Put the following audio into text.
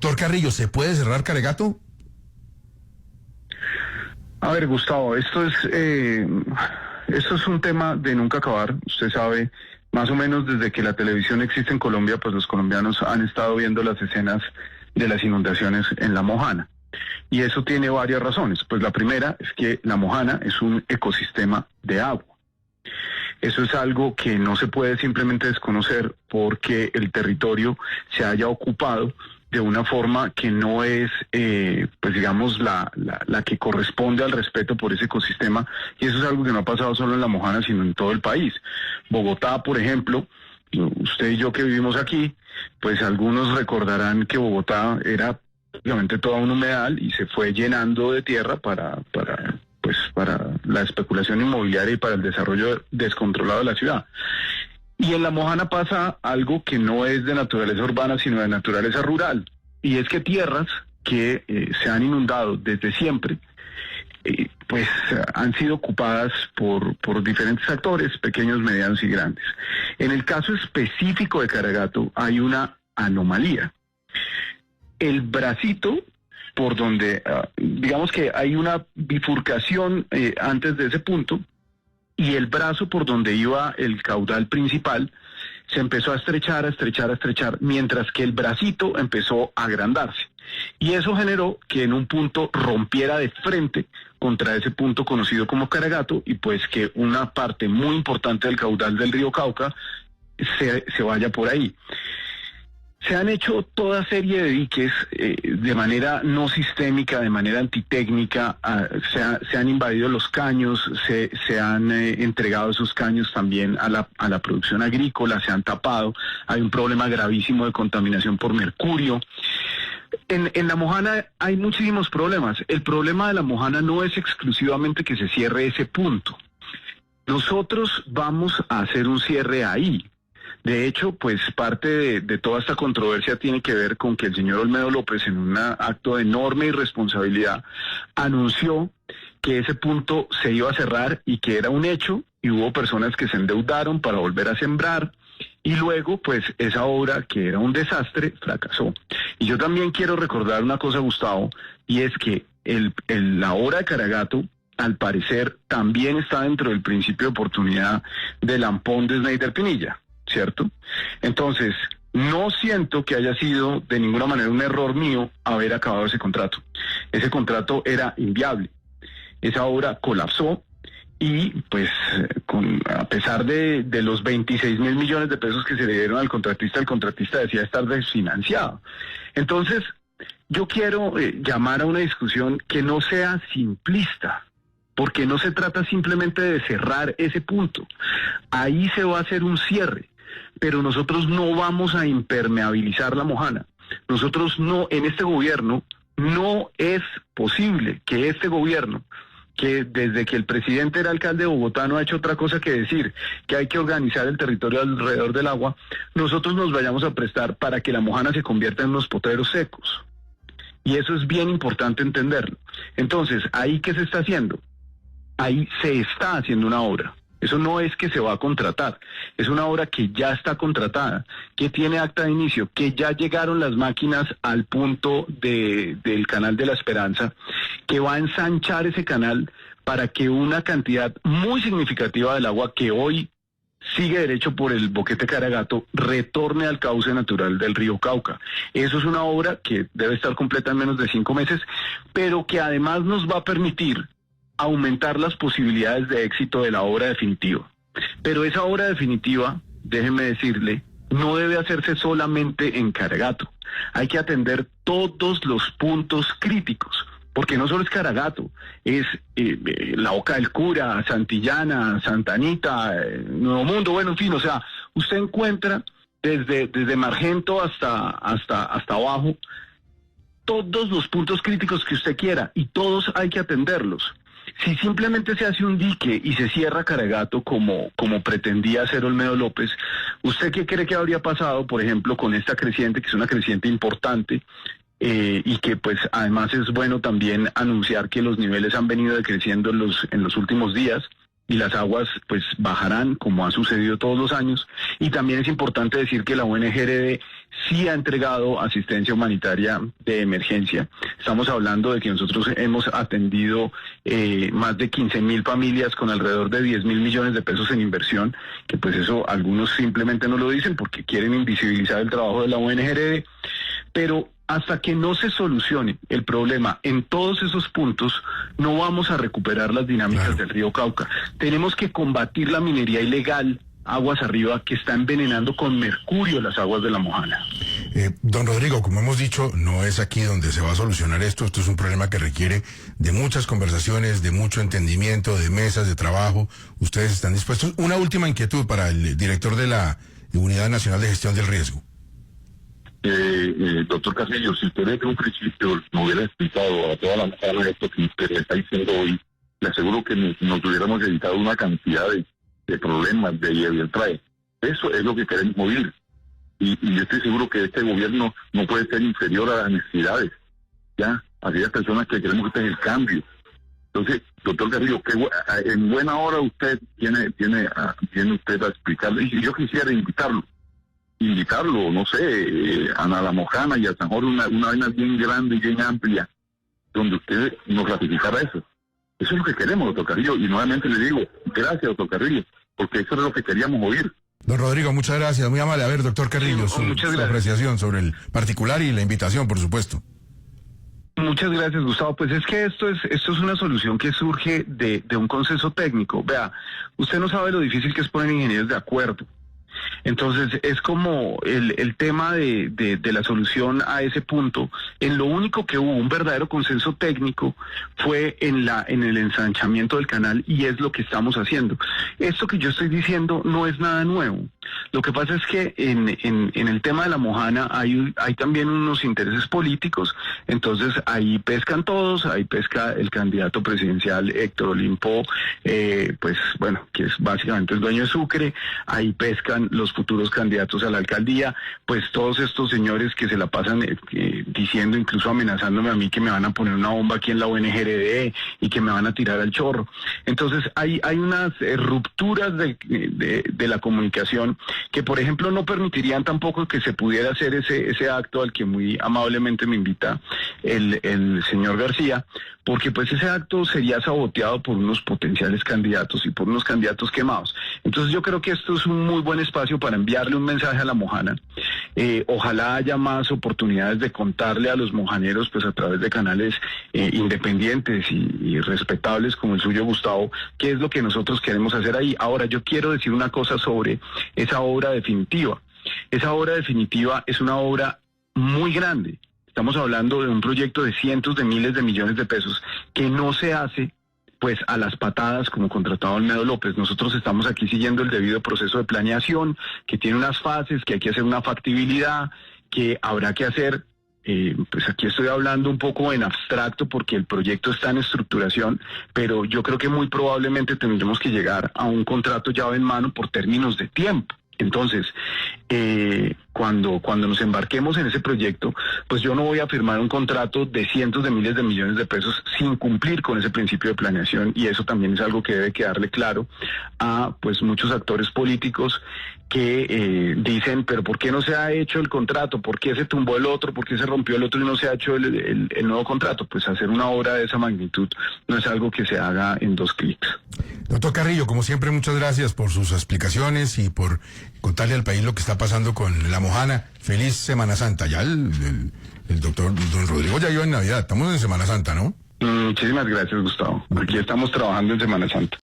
Doctor Carrillo, ¿se puede cerrar Caregato? A ver, Gustavo, esto es un tema de nunca acabar. Usted sabe, más o menos desde que la televisión existe en Colombia, pues los colombianos han estado viendo las escenas de las inundaciones en La Mojana. Y eso tiene varias razones. Pues la primera es que La Mojana es un ecosistema de agua. Eso es algo que no se puede simplemente desconocer porque el territorio se haya ocupado de una forma que no es, pues digamos, la que corresponde al respeto por ese ecosistema. Y eso es algo que no ha pasado solo en La Mojana, sino en todo el país. Bogotá, por ejemplo, usted y yo que vivimos aquí, pues algunos recordarán que Bogotá era prácticamente toda un humedal y se fue llenando de tierra para la especulación inmobiliaria y para el desarrollo descontrolado de la ciudad. Y en La Mojana pasa algo que no es de naturaleza urbana, sino de naturaleza rural. Y es que tierras que se han inundado desde siempre, pues han sido ocupadas por diferentes actores, pequeños, medianos y grandes. En el caso específico de Caregato hay una anomalía. El bracito por donde, digamos que hay una bifurcación antes de ese punto, y el brazo por donde iba el caudal principal se empezó a estrechar, mientras que el bracito empezó a agrandarse. Y eso generó que en un punto rompiera de frente contra ese punto conocido como Caregato, y pues que una parte muy importante del caudal del río Cauca se vaya por ahí. Se han hecho toda serie de diques de manera no sistémica, de manera antitécnica, se han invadido los caños, se han entregado esos caños también a la producción agrícola, se han tapado, hay un problema gravísimo de contaminación por mercurio. En La Mojana hay muchísimos problemas. El problema de La Mojana no es exclusivamente que se cierre ese punto. Nosotros vamos a hacer un cierre ahí. De hecho, pues parte de toda esta controversia tiene que ver con que el señor Olmedo López, en un acto de enorme irresponsabilidad, anunció que ese punto se iba a cerrar y que era un hecho, y hubo personas que se endeudaron para volver a sembrar, y luego, pues, esa obra, que era un desastre, fracasó. Y yo también quiero recordar una cosa, Gustavo, y es que la obra de Caregato, al parecer, también está dentro del principio de oportunidad del ampón de Snyder Pinilla, ¿cierto? Entonces, no siento que haya sido de ninguna manera un error mío haber acabado ese contrato. Ese contrato era inviable. Esa obra colapsó y pues a pesar de los 26.000 millones de pesos que se le dieron al contratista, el contratista decía estar desfinanciado. Entonces, yo quiero llamar a una discusión que no sea simplista, porque no se trata simplemente de cerrar ese punto. Ahí se va a hacer un cierre, pero nosotros no vamos a impermeabilizar La Mojana. Nosotros no, en este gobierno, no es posible que este gobierno, que desde que el presidente era alcalde de Bogotá no ha hecho otra cosa que decir que hay que organizar el territorio alrededor del agua, nosotros nos vayamos a prestar para que La Mojana se convierta en unos potreros secos. Y eso es bien importante entenderlo. Entonces, ¿ahí qué se está haciendo? Ahí se está haciendo una obra. Eso no es que se va a contratar, es una obra que ya está contratada, que tiene acta de inicio, que ya llegaron las máquinas al punto del Canal de la Esperanza, que va a ensanchar ese canal para que una cantidad muy significativa del agua que hoy sigue derecho por el boquete Caregato retorne al cauce natural del río Cauca. Eso es una obra que debe estar completa en menos de 5 meses, pero que además nos va a permitir aumentar las posibilidades de éxito de la obra definitiva. Pero esa obra definitiva, déjeme decirle, no debe hacerse solamente en Caregato. Hay que atender todos los puntos críticos, porque no solo es Caregato, es La Boca del Cura, Santillana, Santa Anita, Nuevo Mundo, bueno, en fin, o sea, usted encuentra desde Margento hasta abajo todos los puntos críticos que usted quiera, y todos hay que atenderlos. Si simplemente se hace un dique y se cierra Caregato como pretendía hacer Olmedo López, ¿usted qué cree que habría pasado, por ejemplo, con esta creciente, que es una creciente importante, y que pues además es bueno también anunciar que los niveles han venido decreciendo en los últimos días? y las aguas pues bajarán como ha sucedido todos los años. Y también es importante decir que la ONG sí ha entregado asistencia humanitaria de emergencia. Estamos hablando de que nosotros hemos atendido más de 15.000 familias con alrededor de 10.000 millones de pesos en inversión, que pues eso algunos simplemente no lo dicen porque quieren invisibilizar el trabajo de la ONG, pero hasta que no se solucione el problema en todos esos puntos, no vamos a recuperar las dinámicas del río Cauca. Tenemos que combatir la minería ilegal aguas arriba que está envenenando con mercurio las aguas de la Mojana. Don Rodrigo, como hemos dicho, no es aquí donde se va a solucionar esto. Esto es un problema que requiere de muchas conversaciones, de mucho entendimiento, de mesas de trabajo. ¿Ustedes están dispuestos? Una última inquietud para el director de la Unidad Nacional de Gestión del Riesgo. Doctor Carrillo, si usted desde un principio no hubiera explicado a toda la Mojana esto que usted me está diciendo hoy, le aseguro que nos hubiéramos evitado una cantidad de problemas de lleve y trae. Eso es lo que queremos oír. Y yo estoy seguro que este gobierno no puede ser inferior a las necesidades. Ya, aquellas personas que queremos que tengan el cambio. Entonces, doctor Carrillo, en buena hora usted viene usted a explicarle. Y yo quisiera invitarlo, no sé, a la Mojana y a San Jorge, una vaina bien grande y bien amplia, donde usted nos ratificara eso. Eso es lo que queremos, doctor Carrillo, y nuevamente le digo, gracias, doctor Carrillo, porque eso es lo que queríamos oír. Don Rodrigo, muchas gracias, muy amable. A ver, doctor Carrillo, su apreciación sobre el particular y la invitación, por supuesto. Muchas gracias, Gustavo. Pues es que esto es una solución que surge de un consenso técnico. Vea, usted no sabe lo difícil que es poner ingenieros de acuerdo. Entonces es como el tema de la solución a ese punto. En lo único que hubo un verdadero consenso técnico fue en el ensanchamiento del canal, y es lo que estamos haciendo. Esto que yo estoy diciendo no es nada nuevo. Lo que pasa es que en el tema de la Mojana hay también unos intereses políticos. Entonces ahí pescan todos, ahí pesca el candidato presidencial Héctor Olimpo, pues bueno, que es básicamente el dueño de Sucre, ahí pescan los futuros candidatos a la alcaldía, pues todos estos señores que se la pasan diciendo, incluso amenazándome a mí, que me van a poner una bomba aquí en la ONG y que me van a tirar al chorro. Entonces hay unas rupturas de la comunicación que, por ejemplo, no permitirían tampoco que se pudiera hacer ese acto al que muy amablemente me invita el señor García, porque pues ese acto sería saboteado por unos potenciales candidatos y por unos candidatos quemados. Entonces yo creo que esto es un muy buen espacio para enviarle un mensaje a la Mojana. Ojalá haya más oportunidades de contarle a los mojaneros, pues a través de canales independientes y respetables como el suyo, Gustavo, qué es lo que nosotros queremos hacer ahí. Ahora, yo quiero decir una cosa sobre esa obra definitiva. Esa obra definitiva es una obra muy grande. Estamos hablando de un proyecto de cientos de miles de millones de pesos que no se hace pues a las patadas como contratado Olmedo López. Nosotros estamos aquí siguiendo el debido proceso de planeación, que tiene unas fases, que hay que hacer una factibilidad, que habrá que hacer, pues aquí estoy hablando un poco en abstracto porque el proyecto está en estructuración, pero yo creo que muy probablemente tendremos que llegar a un contrato llave en mano por términos de tiempo. Entonces, cuando nos embarquemos en ese proyecto, pues yo no voy a firmar un contrato de cientos de miles de millones de pesos sin cumplir con ese principio de planeación, y eso también es algo que debe quedarle claro a pues muchos actores políticos que dicen, pero ¿por qué no se ha hecho el contrato? ¿Por qué se tumbó el otro? ¿Por qué se rompió el otro y no se ha hecho el nuevo contrato? Pues hacer una obra de esa magnitud no es algo que se haga en 2 clics. Doctor Carrillo, como siempre, muchas gracias por sus explicaciones y por contarle al país lo que está pasando con la Mojana. Feliz Semana Santa. Ya el doctor Don Rodrigo ya iba en Navidad. Estamos en Semana Santa, ¿no? Muchísimas gracias, Gustavo. Aquí estamos trabajando en Semana Santa.